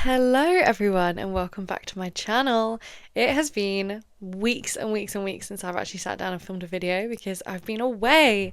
Hello everyone and welcome back to my channel. It has been weeks and weeks and weeks since I've actually sat down and filmed a video because I've been away.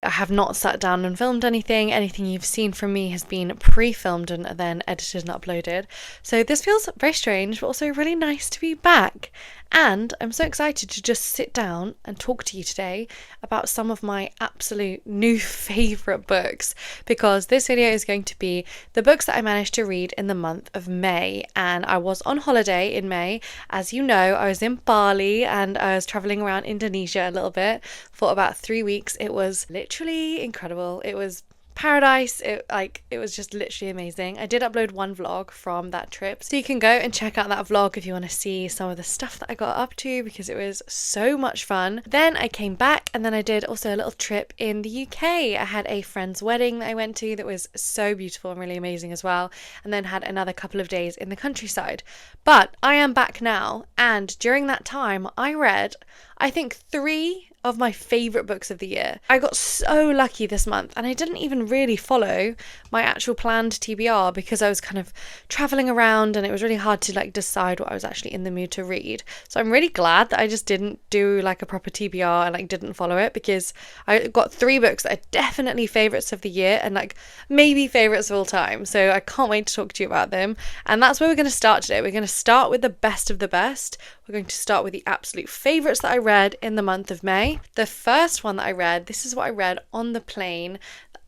I have not sat down and filmed anything. Anything you've seen from me has been pre-filmed and then edited and uploaded. So this feels very strange, but also really nice to be back. And I'm so excited to just sit down and talk to you today about some of my absolute new favourite books, because this video is going to be the books that I managed to read in the month of May. And I was on holiday in May. As you know, I was in Bali and I was travelling around Indonesia a little bit for about 3 weeks. It was literally incredible. It was paradise. It was just literally amazing. I did upload one vlog from that trip, so you can go and check out that vlog if you want to see some of the stuff that I got up to, because it was so much fun. Then I came back and then I did also a little trip in the UK. I had a friend's wedding that I went to that was so beautiful and really amazing as well, and then had another couple of days in the countryside. But I am back now, and during that time I read, I think, 3 of my favourite books of the year. I got so lucky this month, and I didn't even really follow my actual planned TBR because I was kind of travelling around and it was really hard to decide what I was actually in the mood to read. So I'm really glad that I just didn't do a proper TBR and didn't follow it, because I got 3 books that are definitely favourites of the year and maybe favourites of all time. So I can't wait to talk to you about them. And that's where we're going to start today. We're going to start with the best of the best. We're going to start with the absolute favourites that I read in the month of May. The first one that I read, this is what I read on the plane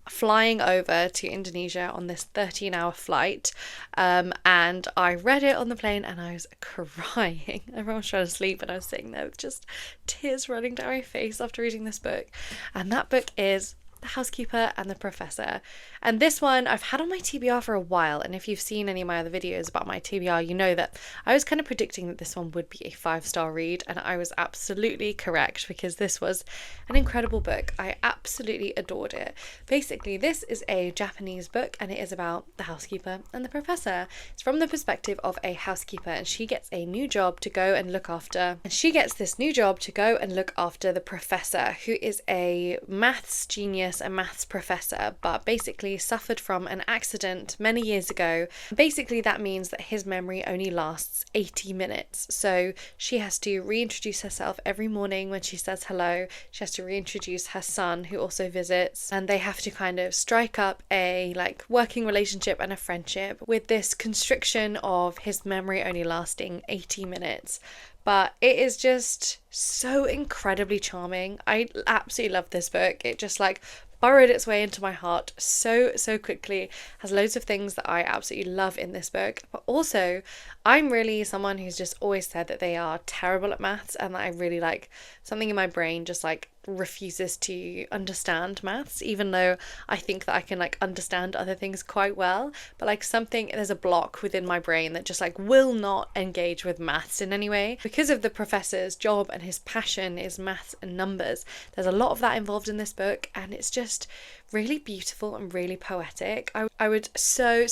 flying over to Indonesia on this 13-hour flight, and I read it on the plane and I was crying. Everyone was trying to sleep and I was sitting there with just tears running down my face after reading this book. And that book is The Housekeeper and the Professor. And this one I've had on my TBR for a while, and if you've seen any of my other videos about my TBR, you know that I was kind of predicting that this one would be a 5-star read, and I was absolutely correct, because this was an incredible book. I absolutely adored it. Basically, this is a Japanese book and it is about the housekeeper and the professor. It's from the perspective of a housekeeper, and she gets a new job to go and look after, the professor, who is a maths genius, a maths professor, but basically suffered from an accident many years ago. Basically that means that his memory only lasts 80 minutes. So she has to reintroduce herself every morning when she says hello. She has to reintroduce her son, who also visits, and they have to kind of strike up a working relationship and a friendship with this constriction of his memory only lasting 80 minutes. But it is just so incredibly charming. I absolutely love this book. It just burrowed its way into my heart so quickly. Has loads of things that I absolutely love in this book, but also I'm really someone who's just always said that they are terrible at maths, and that I really something in my brain just refuses to understand maths, even though I think that I can understand other things quite well. But there's a block within my brain that just will not engage with maths in any way. Because of the professor's job and his passion is maths and numbers, there's a lot of that involved in this book, and it's just really beautiful and really poetic. I would so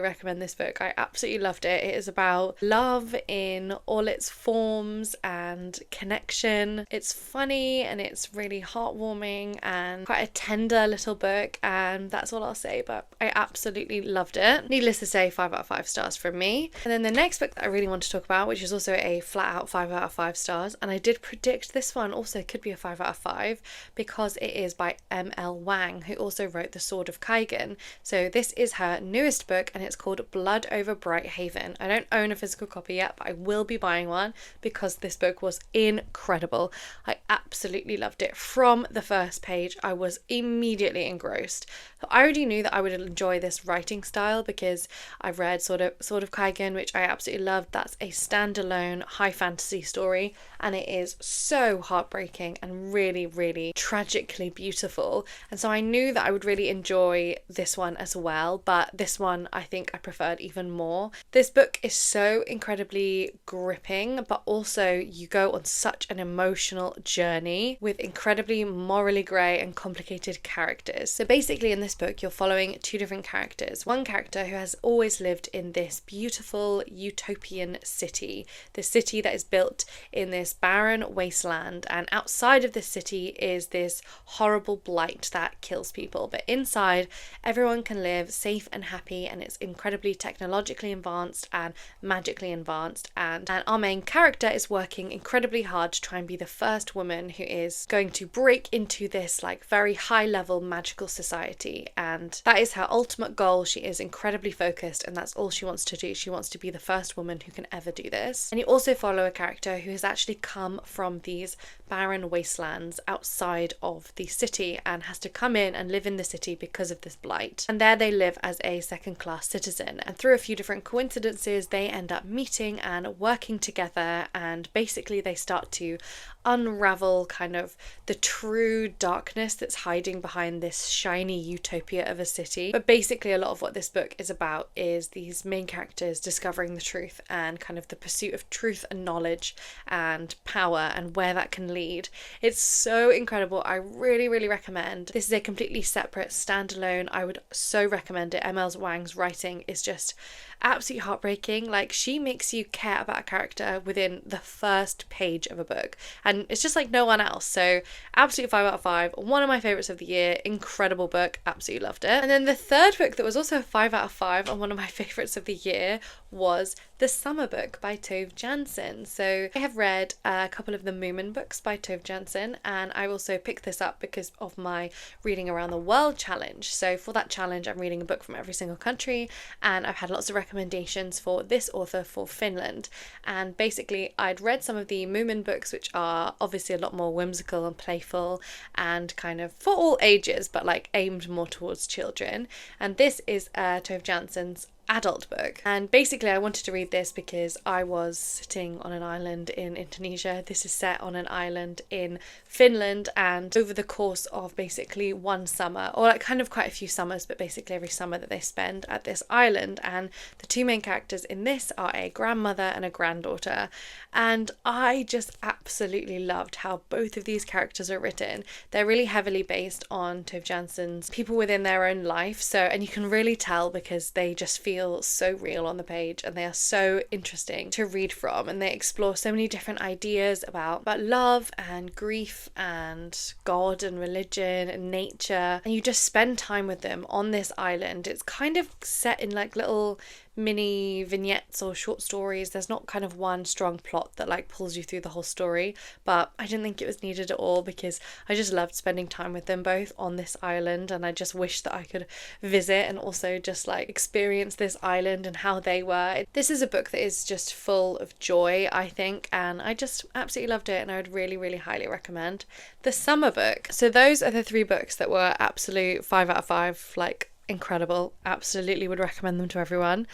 recommend this book. I absolutely loved it. It is about love in all its forms and connection. It's funny and it's really heartwarming and quite a tender little book, and that's all I'll say, but I absolutely loved it. Needless to say, 5 out of 5 stars from me. And then the next book that I really want to talk about, which is also a flat out 5 out of 5 stars, and I did predict this one also could be a 5 out of 5, because it is by M.L. Wang, who also wrote The Sword of Kaigen. So this is her newest book and it's called Blood over Bright Haven. I don't own a physical copy yet, but I will be buying one because this book was incredible. I absolutely loved it. From the first page, I was immediately engrossed. I already knew that I would enjoy this writing style because I've read Sword of Kaigen, which I absolutely loved. That's a standalone high fantasy story, and it is so heartbreaking and really tragically beautiful. And so I knew that I would really enjoy this one as well, but this one I think I preferred even more. This book is so incredibly gripping, but also you go on such an emotional journey with incredibly morally grey and complicated characters. So basically in this book you're following two different characters. One character who has always lived in this beautiful utopian city, this city that is built in this barren wasteland, and outside of this city is this horrible blight that kills people, but inside everyone can live safe and happy, and it's incredibly technologically advanced and magically advanced, and our main character is working incredibly hard to try and be the first woman who is going to break into this like very high level magical society, and that is her ultimate goal. She is incredibly focused and that's all she wants to do. She wants to be the first woman who can ever do this. And you also follow a character who has actually come from these barren wastelands outside of the city and has to come in and live in the city because of this blight, and there they live as a second-class citizen, and through a few different coincidences they end up meeting and working together, and basically they start to unravel kind of the true darkness that's hiding behind this shiny utopia of a city. But basically a lot of what this book is about is these main characters discovering the truth and kind of the pursuit of truth and knowledge and power and where that can lead. It's so incredible. I really recommend. This is a completely separate standalone. I would so recommend it. Wang's writing is just absolutely heartbreaking. Like, she makes you care about a character within the first page of a book, and it's just like no one else. So absolutely 5 out of 5. One of my favorites of the year. Incredible book. Absolutely loved it. And then the third book that was also a 5 out of 5 and one of my favorites of the year was The Summer Book by Tove Jansson. So I have read a couple of the Moomin books by Tove Jansson, and I also picked this up because of my Reading Around the World challenge. So for that challenge I'm reading a book from every single country, and I've had lots of recommendations for this author for Finland. And basically I'd read some of the Moomin books, which are obviously a lot more whimsical and playful and kind of for all ages, but like aimed more towards children. And this is Tove Jansson's adult book, and basically I wanted to read this because I was sitting on an island in Indonesia. This is set on an island in Finland, and over the course of basically one summer, or like kind of quite a few summers, but basically every summer that they spend at this island, and the two main characters in this are a grandmother and a granddaughter, and I just absolutely loved how both of these characters are written. They're really heavily based on Tove Jansson's people within their own life, so, and you can really tell because they just feel so real on the page, and they are so interesting to read from, and they explore so many different ideas about love and grief and God and religion and nature, and you just spend time with them on this island. It's kind of set in like little mini vignettes or short stories. There's not kind of one strong plot that like pulls you through the whole story, but I didn't think it was needed at all because I just loved spending time with them both on this island, and I just wish that I could visit and also just like experience this island and how they were. This is a book that is just full of joy, I think, and I just absolutely loved it, and I would really highly recommend The Summer Book. So those are the 3 books that were absolute 5 out of 5, like incredible. Absolutely would recommend them to everyone.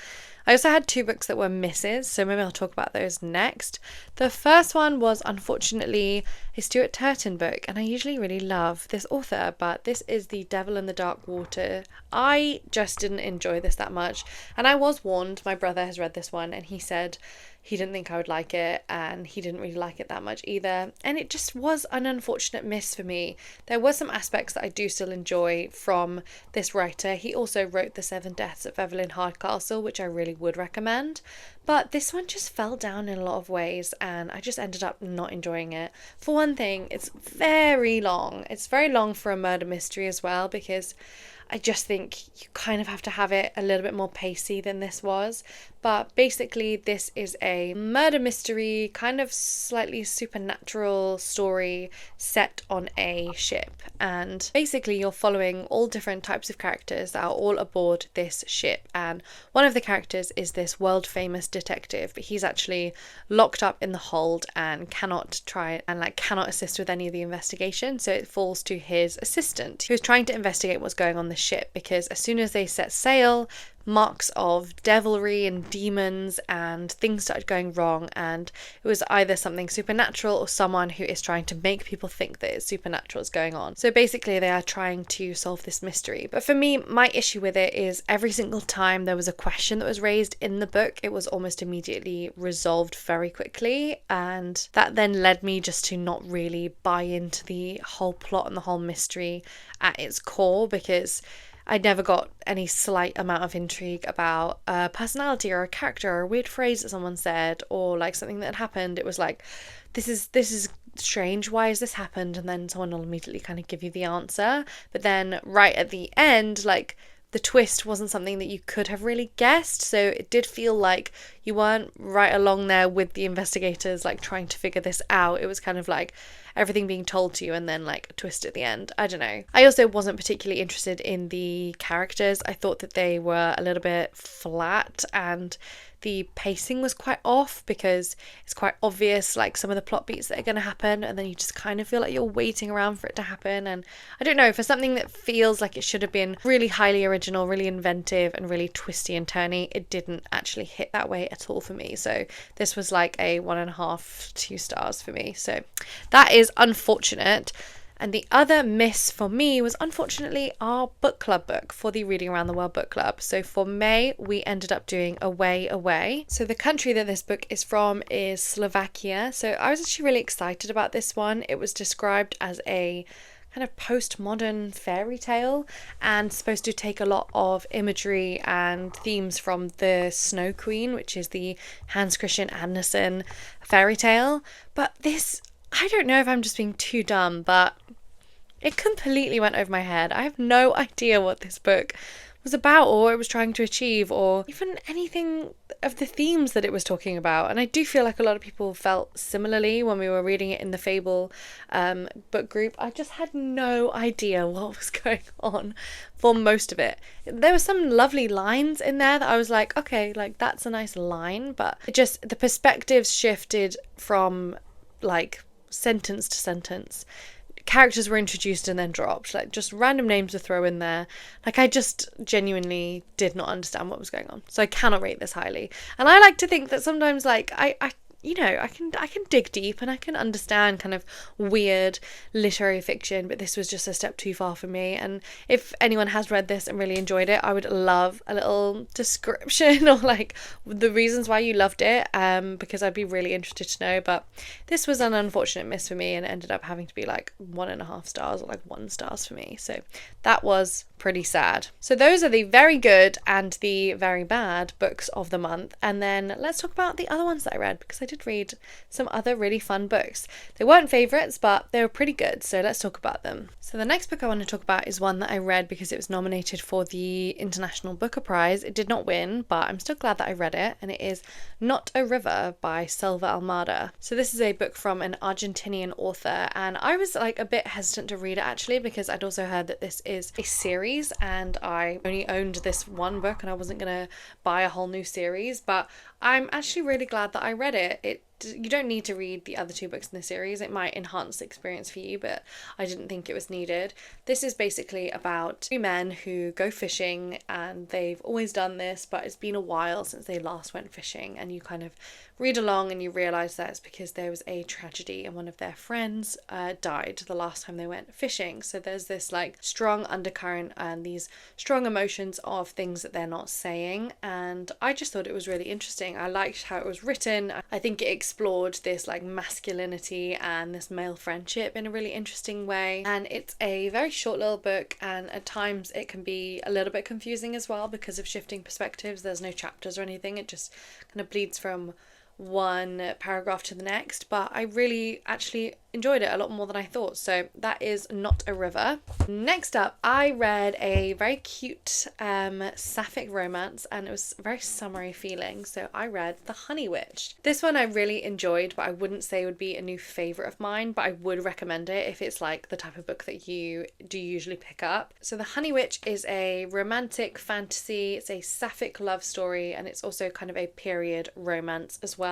I also had 2 books that were misses, so maybe I'll talk about those next. The first one was unfortunately a Stuart Turton book, and I usually really love this author, but this is The Devil in the Dark Water. I just didn't enjoy this that much, and I was warned. My brother has read this one and he said he didn't think I would like it, and he didn't really like it that much either, and it just was an unfortunate miss for me. There were some aspects that I do still enjoy from this writer. He also wrote The 7 Deaths of Evelyn Hardcastle, which I really would recommend, but this one just fell down in a lot of ways and I just ended up not enjoying it. For one thing, it's very long. It's very long for a murder mystery as well, because I just think you kind of have to have it a little bit more pacey than this was. But basically this is a murder mystery, kind of slightly supernatural story set on a ship, and basically you're following all different types of characters that are all aboard this ship, and one of the characters is this world famous detective, but he's actually locked up in the hold and cannot assist with any of the investigation, so it falls to his assistant who's trying to investigate what's going on the ship, because as soon as they set sail marks of devilry and demons, and things started going wrong, and it was either something supernatural or someone who is trying to make people think that it's supernatural is going on. So basically they are trying to solve this mystery. But for me, my issue with it is every single time there was a question that was raised in the book, it was almost immediately resolved very quickly, and that then led me just to not really buy into the whole plot and the whole mystery at its core, because I never got any slight amount of intrigue about a personality or a character or a weird phrase that someone said, or like something that had happened. It was like, this is strange, why has this happened? And then someone will immediately kind of give you the answer. But then right at the end, like, the twist wasn't something that you could have really guessed, so it did feel like you weren't right along there with the investigators, like trying to figure this out. It was kind of like everything being told to you and then like a twist at the end. I don't know. I also wasn't particularly interested in the characters. I thought that they were a little bit flat, and the pacing was quite off, because it's quite obvious like some of the plot beats that are going to happen, and then you just kind of feel like you're waiting around for it to happen. And I don't know, for something that feels like it should have been really highly original, really inventive, and really twisty and turny, it didn't actually hit that way at all for me. So this was like a 1.5, 2 stars for me. So that is unfortunate. And the other miss for me was, unfortunately, our book club book for the Reading Around the World book club. So for May, we ended up doing Away. So the country that this book is from is Slovakia. So I was actually really excited about this one. It was described as a kind of postmodern fairy tale, and supposed to take a lot of imagery and themes from the Snow Queen, which is the Hans Christian Andersen fairy tale. But this, I don't know if I'm just being too dumb, but it completely went over my head. I have no idea what this book was about, or what it was trying to achieve, or even anything of the themes that it was talking about. And I do feel like a lot of people felt similarly when we were reading it in the Fable book group. I just had no idea what was going on for most of it. There were some lovely lines in there that I was like, okay, like that's a nice line, but it just, the perspectives shifted from like sentence to sentence. Characters were introduced and then dropped, like just random names to throw in there. Like I just genuinely did not understand what was going on. So I cannot rate this highly. And I like to think that sometimes like I you know, I can dig deep and I can understand kind of weird literary fiction, but this was just a step too far for me. And if anyone has read this and really enjoyed it, I would love a little description or like the reasons why you loved it, because I'd be really interested to know. But this was an unfortunate miss for me, and it ended up having to be like 1.5 stars or like 1 star for me. So that was pretty sad. So those are the very good and the very bad books of the month. And then let's talk about the other ones that I read, because I did read some other really fun books. They weren't favourites, but they were pretty good, so let's talk about them. So the next book I want to talk about is one that I read because it was nominated for the International Booker Prize. It did not win, but I'm still glad that I read it, and it is Not a River by Selva Almada. So this is a book from an Argentinian author, and I was like a bit hesitant to read it actually, because I'd also heard that this is a series, and I only owned this one book and I wasn't gonna buy a whole new series. But I'm actually really glad that I read it. You don't need to read the other 2 books in the series. It might enhance the experience for you, but I didn't think it was needed. This is basically about 2 men who go fishing, and they've always done this, but it's been a while since they last went fishing, and you kind of read along and you realise that it's because there was a tragedy and one of their friends died the last time they went fishing. So there's this like strong undercurrent and these strong emotions of things that they're not saying, and I just thought it was really interesting. I liked how it was written. I think it explored this like masculinity and this male friendship in a really interesting way, and it's a very short little book, and at times it can be a little bit confusing as well because of shifting perspectives. There's no chapters or anything, it just kind of bleeds from one paragraph to the next, but I really actually enjoyed it a lot more than I thought. So that is Not a River. Next up, I read a very cute sapphic romance, and it was very summery feeling, so I read The Honey Witch. This one I really enjoyed, but I wouldn't say it would be a new favourite of mine, but I would recommend it if it's like the type of book that you do usually pick up. So The Honey Witch is a romantic fantasy, it's a sapphic love story, and it's also kind of a period romance as well.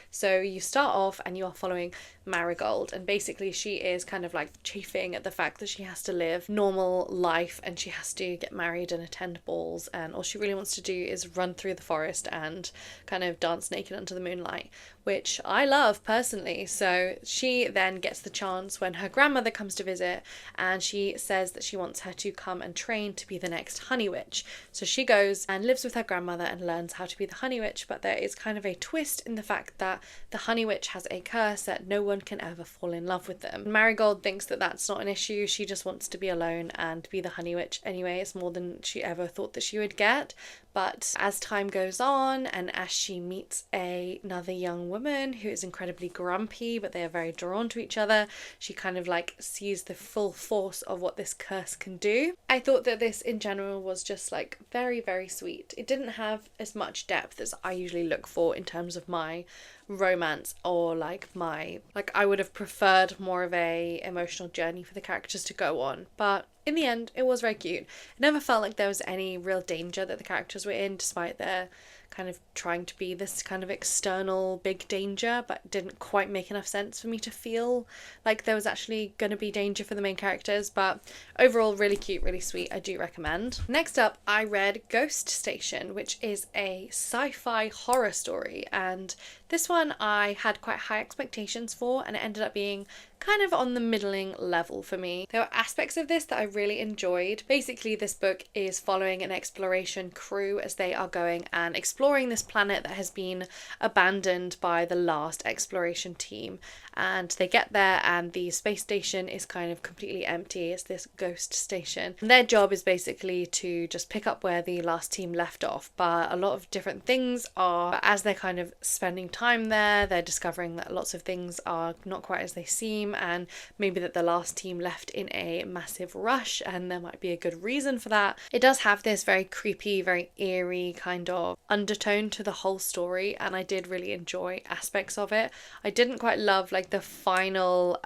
So you start off and you are following Marigold, and and basically she is kind of like chafing at the fact that she has to live normal life and she has to get married and attend balls, and all she really wants to do is run through the forest and kind of dance naked under the moonlight, which I love personally. So she then gets the chance when her grandmother comes to visit, and she says that she wants her to come and train to be the next honey witch. So she goes and lives with her grandmother and learns how to be the honey witch, but there is kind of a twist in the fact that the honey witch has a curse that no one can ever fall in love with them. Marigold thinks that that's not an issue, she just wants to be alone and be the honey witch anyway. It's more than she ever thought that she would get. But as time goes on and as she meets another young woman who is incredibly grumpy, but they are very drawn to each other, she kind of like sees the full force of what this curse can do. I thought that this in general was just like very, very sweet. It didn't have as much depth as I usually look for in terms of my romance, or I would have preferred more of a emotional journey for the characters to go on, but in the end it was very cute. It never felt like there was any real danger that the characters were in, despite their kind of trying to be this kind of external big danger, but didn't quite make enough sense for me to feel like there was actually going to be danger for the main characters. But overall, really cute, really sweet. I do recommend. Next up, I read Ghost Station, which is a sci-fi horror story, and this one I had quite high expectations for, and it ended up being kind of on the middling level for me. There were aspects of this that I really enjoyed. Basically, this book is following an exploration crew as they are going and exploring this planet that has been abandoned by the last exploration team, and they get there and the space station is kind of completely empty. It's this ghost station, and their job is basically to just pick up where the last team left off, but a lot of different things are, as they're kind of spending time there, they're discovering that lots of things are not quite as they seem, and maybe that the last team left in a massive rush, and there might be a good reason for that. It does have this very creepy, very eerie kind of undertone to the whole story, and I did really enjoy aspects of it. I didn't quite love like the final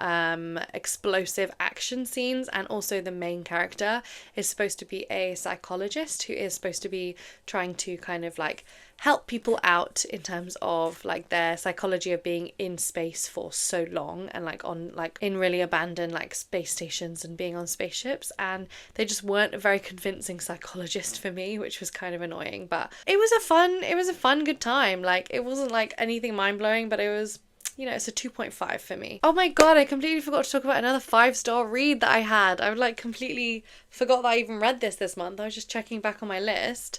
explosive action scenes, and also the main character is supposed to be a psychologist who is supposed to be trying to kind of like help people out in terms of like their psychology of being in space for so long, and like on like in really abandoned like space stations and being on spaceships, and they just weren't a very convincing psychologist for me, which was kind of annoying. But it was a fun good time. Like, it wasn't like anything mind-blowing, but it was, you know, it's a 2.5 for me. Oh my god, I completely forgot to talk about another 5-star read that I had. I like completely forgot that I even read this month. I was just checking back on my list.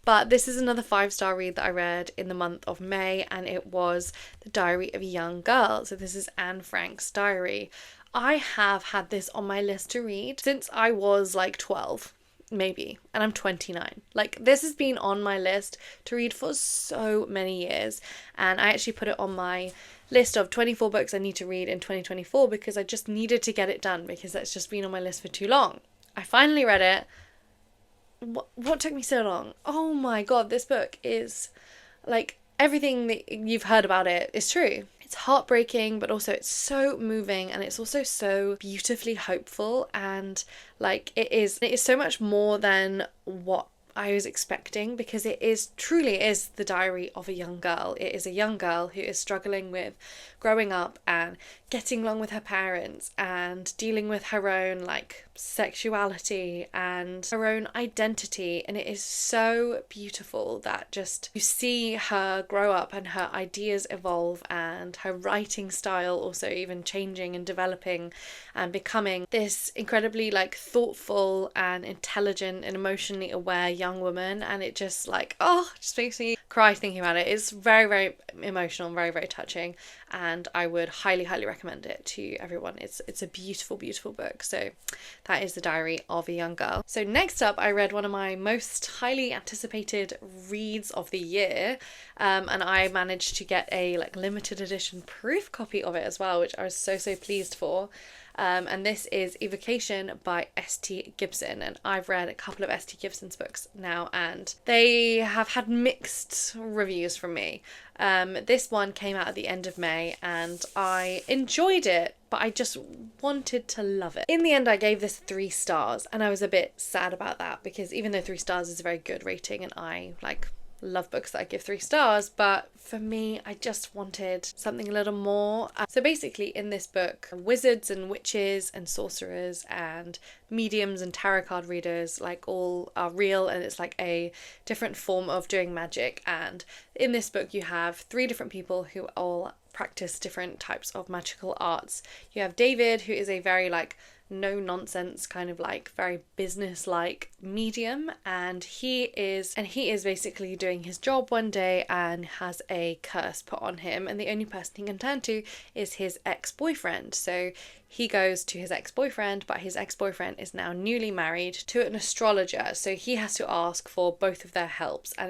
But this is another 5-star read that I read in the month of May, and it was The Diary of a Young Girl. So this is Anne Frank's diary. I have had this on my list to read since I was like 12, maybe, and I'm 29. Like, this has been on my list to read for so many years, and I actually put it on my list of 24 books I need to read in 2024 because I just needed to get it done, because that's just been on my list for too long. I finally read it. What took me so long? Oh my god, this book is like everything that you've heard about it is true. It's heartbreaking, but also it's so moving, and it's also so beautifully hopeful, and like it is so much more than what I was expecting, because it is truly is the diary of a young girl. It is a young girl who is struggling with growing up and getting along with her parents and dealing with her own like sexuality and her own identity, and it is so beautiful that just you see her grow up and her ideas evolve, and her writing style also even changing and developing and becoming this incredibly like thoughtful and intelligent and emotionally aware young woman. And it just like, oh, it just makes me cry thinking about it. It's very, very emotional and very, very touching, and I would highly recommend it to everyone. It's a beautiful, beautiful book. So that is The Diary of a Young Girl. So next up, I read one of my most highly anticipated reads of the year, and I managed to get a like limited edition proof copy of it as well, which I was so pleased for. And this is Evocation by S.T. Gibson, and I've read a couple of S.T. Gibson's books now, and they have had mixed reviews from me. This one came out at the end of May, and I enjoyed it, but I just wanted to love it. In the end, I gave this 3 stars, and I was a bit sad about that, because even though 3 stars is a very good rating and I like love books that I give 3 stars, but for me, I just wanted something a little more. So basically in this book, wizards and witches and sorcerers and mediums and tarot card readers like all are real, and it's like a different form of doing magic. And in this book you have 3 different people who all practice different types of magical arts. You have David, who is a very like no nonsense kind of like very business like medium, and he is basically doing his job one day and has a curse put on him, and the only person he can turn to is his ex-boyfriend. So he goes to his ex-boyfriend, but his ex-boyfriend is now newly married to an astrologer, so he has to ask for both of their helps. And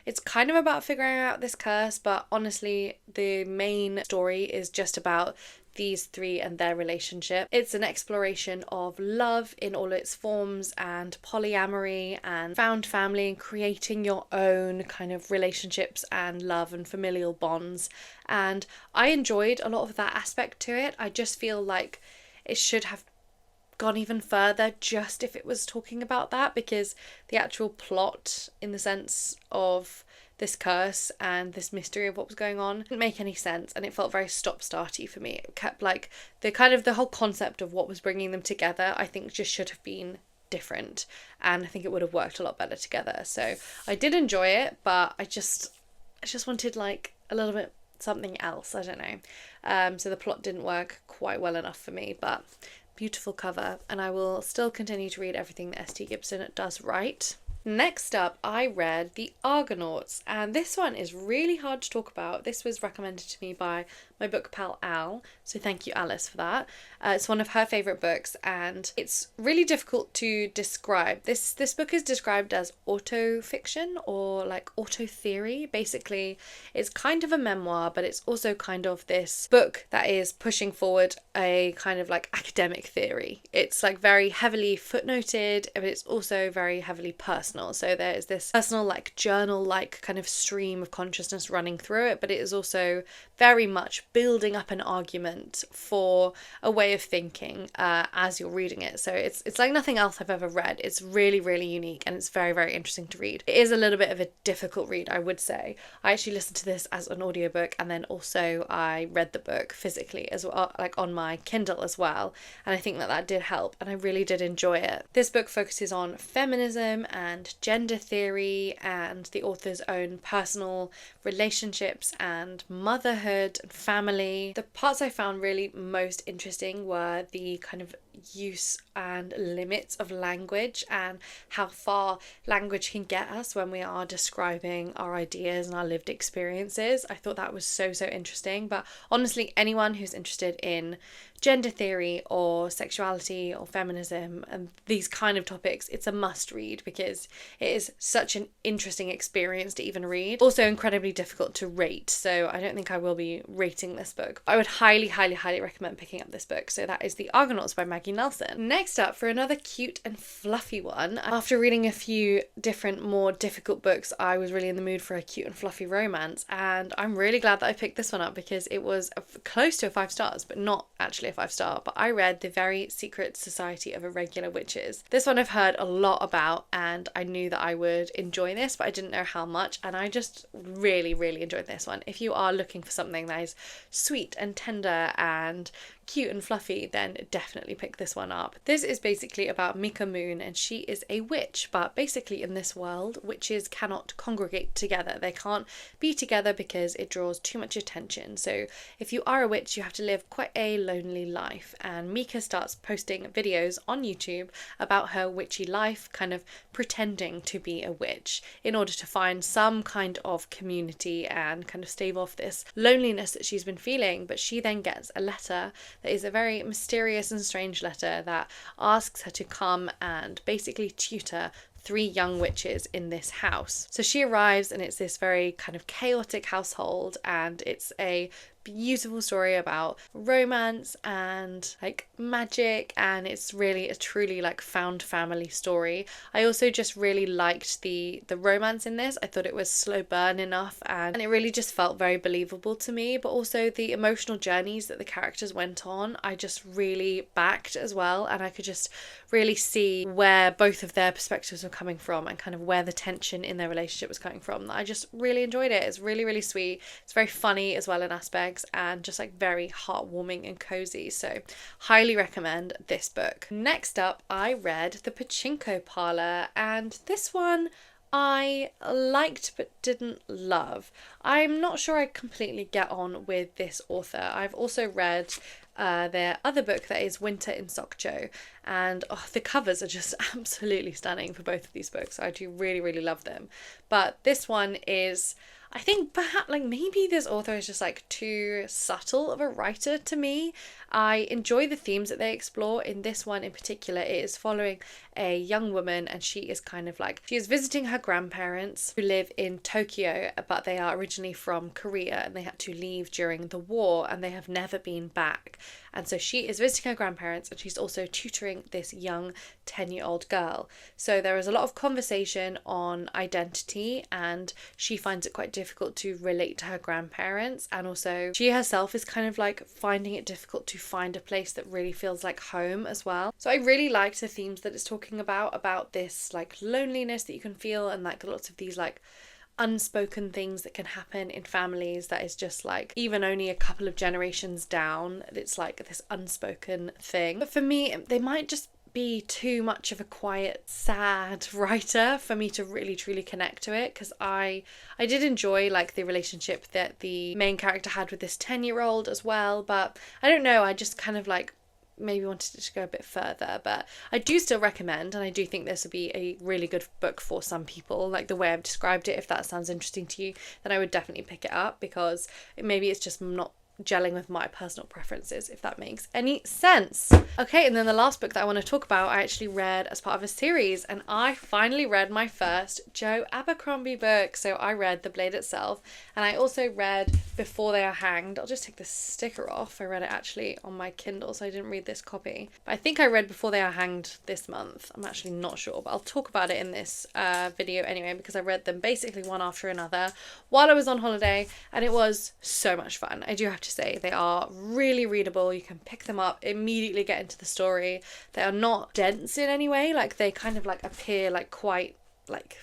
it's kind of about figuring out this curse, but honestly the main story is just about these 3 and their relationship. It's an exploration of love in all its forms and polyamory and found family and creating your own kind of relationships and love and familial bonds. And I enjoyed a lot of that aspect to it. I just feel like it should have gone even further just if it was talking about that, because the actual plot in the sense of this curse and this mystery of what was going on didn't make any sense, and it felt very stop-starty for me. It kept like the whole concept of what was bringing them together, I think just should have been different, and I think it would have worked a lot better together. So I did enjoy it, but I just wanted like a little bit something else, I don't know. So the plot didn't work quite well enough for me, but beautiful cover, and I will still continue to read everything that S.T. Gibson does write. Next up, I read The Argonauts, and this one is really hard to talk about. This was recommended to me by my book pal Al, so thank you Alice for that. It's one of her favourite books, and it's really difficult to describe. This book is described as auto-fiction or like auto-theory. Basically, it's kind of a memoir, but it's also kind of this book that is pushing forward a kind of like academic theory. It's like very heavily footnoted, but it's also very heavily personal. So there is this personal like journal like kind of stream of consciousness running through it, but it is also very much building up an argument for a way of thinking as you're reading it. So it's like nothing else I've ever read. It's really, really unique, and it's very, very interesting to read. It is a little bit of a difficult read, I would say. I actually listened to this as an audiobook, and then also I read the book physically as well, like on my Kindle as well, and I think that did help, and I really did enjoy it. This book focuses on feminism and gender theory and the author's own personal relationships and motherhood and family. The parts I found really most interesting were the kind of use and limits of language and how far language can get us when we are describing our ideas and our lived experiences. I thought that was so interesting. But honestly, anyone who's interested in gender theory or sexuality or feminism and these kind of topics, it's a must read because it is such an interesting experience to even read. Also incredibly difficult to rate, so I don't think I will be rating this book. I would highly recommend picking up this book. So that is The Argonauts by Maggie. Next up, for another cute and fluffy one, after reading a few different more difficult books, I was really in the mood for a cute and fluffy romance, and I'm really glad that I picked this one up because it was close to a 5 stars, but not actually a 5-star. But I read The Very Secret Society of Irregular Witches. This one I've heard a lot about, and I knew that I would enjoy this, but I didn't know how much, and I just really enjoyed this one. If you are looking for something that is sweet and tender and cute and fluffy, then definitely pick this one up. This is basically about Mika Moon, and she is a witch, but basically in this world witches cannot congregate together. They can't be together because it draws too much attention. So if you are a witch, you have to live quite a lonely life, and Mika starts posting videos on YouTube about her witchy life, kind of pretending to be a witch in order to find some kind of community and kind of stave off this loneliness that she's been feeling. But she then gets a letter that is a very mysterious and strange letter that asks her to come and basically tutor 3 young witches in this house. So she arrives, and it's this very kind of chaotic household, and it's a beautiful story about romance and like magic, and it's really a truly like found family story. I also just really liked the romance in this. I thought it was slow burn enough, and it really just felt very believable to me, but also the emotional journeys that the characters went on I just really backed as well, and I could just really see where both of their perspectives were coming from and kind of where the tension in their relationship was coming from. I just really enjoyed it. It's really, really sweet. It's very funny as well in aspects, and just like very heartwarming and cozy. So highly recommend this book. Next up, I read The Pachinko Parlour, and this one I liked but didn't love. I'm not sure I completely get on with this author. I've also read their other book that is Winter in Sokcho, and the covers are just absolutely stunning for both of these books. I do really, really love them. But this one is, I think perhaps like maybe this author is just like too subtle of a writer to me. I enjoy the themes that they explore. In this one in particular, it is following a young woman, and she is kind of like, she is visiting her grandparents who live in Tokyo, but they are originally from Korea and they had to leave during the war and they have never been back. And so she is visiting her grandparents, and she's also tutoring this young 10-year-old girl. So there is a lot of conversation on identity, and she finds it quite difficult to relate to her grandparents, and also she herself is kind of like finding it difficult to find a place that really feels like home as well. So I really liked the themes that it's talking about this like loneliness that you can feel, and like lots of these like unspoken things that can happen in families that is just like even only a couple of generations down, it's like this unspoken thing. But for me, they might just be too much of a quiet, sad writer for me to really truly connect to it, because I did enjoy like the relationship that the main character had with this 10-year-old as well, but I don't know, I just kind of like maybe wanted it to go a bit further. But I do still recommend, and I do think this would be a really good book for some people, like the way I've described it. If that sounds interesting to you, then I would definitely pick it up, because maybe it's just not gelling with my personal preferences, if that makes any sense. Okay, and then the last book that I want to talk about, I actually read as part of a series, and I finally read my first Joe Abercrombie book. So I read The Blade Itself, and I also read Before They Are Hanged. I'll just take the sticker off. I read it actually on my Kindle, so I didn't read this copy. But I think I read Before They Are Hanged this month. I'm actually not sure, but I'll talk about it in this video anyway, because I read them basically one after another while I was on holiday, and it was so much fun. I do have to say, they are really readable. You can pick them up, immediately get into the story. They are not dense in any way, like they kind of like appear like quite like,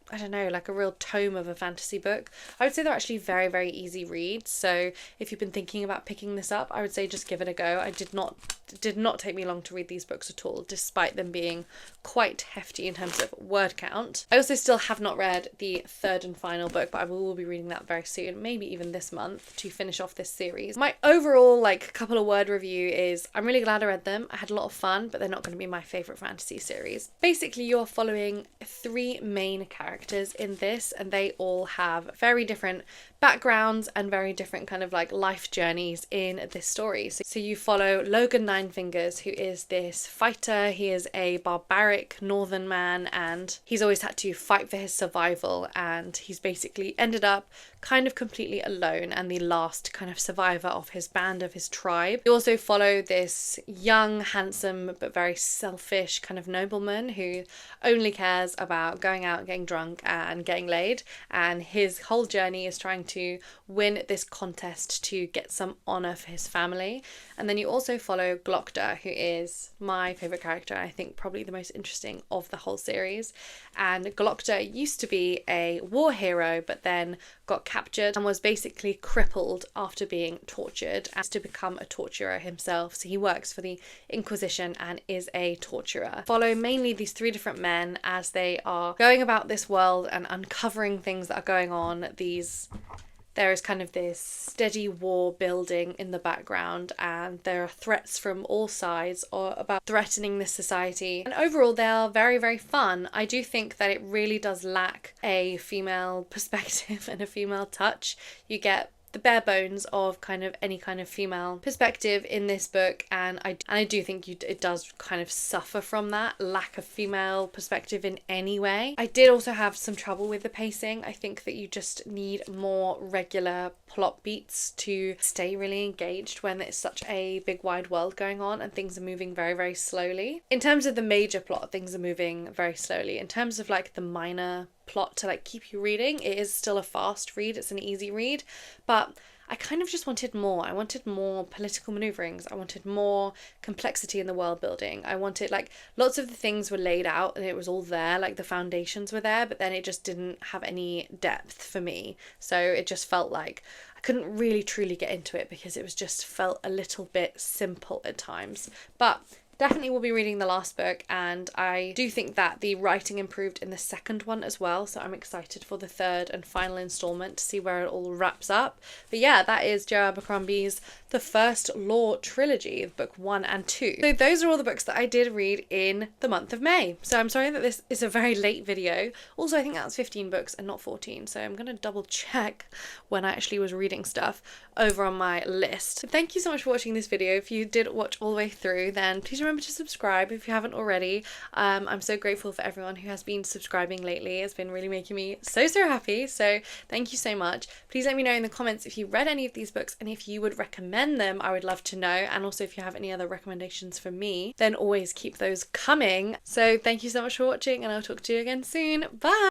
I don't know, like a real tome of a fantasy book. I would say they're actually very, very easy reads. So if you've been thinking about picking this up, I would say just give it a go. It did not take me long to read these books at all, despite them being quite hefty in terms of word count. I also still have not read the third and final book, but I will be reading that very soon, maybe even this month, to finish off this series. My overall like couple of word review is, I'm really glad I read them. I had a lot of fun, but they're not going to be my favourite fantasy series. Basically, you're following 3 main characters in this, and they all have very different backgrounds and very different kind of like life journeys in this story. So you follow Logan Ninefingers, who is this fighter. He is a barbaric northern man, and he's always had to fight for his survival, and he's basically ended up kind of completely alone and the last kind of survivor of his band, of his tribe. You also follow this young, handsome but very selfish kind of nobleman who only cares about going out, getting drunk and getting laid, and his whole journey is trying to win this contest to get some honour for his family. And then you also follow Glokta, who is my favourite character, I think probably the most interesting of the whole series. And Glokta used to be a war hero, but then got captured and was basically crippled after being tortured, as to become a torturer himself. So he works for the Inquisition and is a torturer. Follow mainly these 3 different men as they are going about this world and uncovering things that are going on. There is kind of this steady war building in the background, and there are threats from all sides about threatening this society. And overall, they are very, very fun. I do think that it really does lack a female perspective and a female touch. You get the bare bones of kind of any kind of female perspective in this book, and I do think it does kind of suffer from that lack of female perspective in any way. I did also have some trouble with the pacing. I think that you just need more regular plot beats to stay really engaged when it's such a big wide world going on and things are moving very, very slowly. In terms of the major plot, things are moving very slowly. In terms of like the minor plot to like keep you reading, it is still a fast read, it's an easy read, but I kind of just wanted more. I wanted more political maneuverings. I wanted more complexity in the world building. I wanted, like, lots of the things were laid out and it was all there, like the foundations were there, but then it just didn't have any depth for me. So it just felt like I couldn't really truly get into it because it was just felt a little bit simple at times. But definitely will be reading the last book, and I do think that the writing improved in the second one as well, so I'm excited for the third and final installment to see where it all wraps up. But yeah, that is Joe Abercrombie's The First Law Trilogy, book 1 and 2. So those are all the books that I did read in the month of May. So I'm sorry that this is a very late video. Also, I think that's 15 books and not 14, so I'm gonna double check when I actually was reading stuff over on my list. So thank you so much for watching this video. If you did watch all the way through, then please remember to subscribe if you haven't already. I'm so grateful for everyone who has been subscribing lately. It's been really making me so happy, so thank you so much. Please let me know in the comments if you read any of these books and if you would recommend them. I would love to know, and also if you have any other recommendations for me, then always keep those coming. So thank you so much for watching, and I'll talk to you again soon. Bye!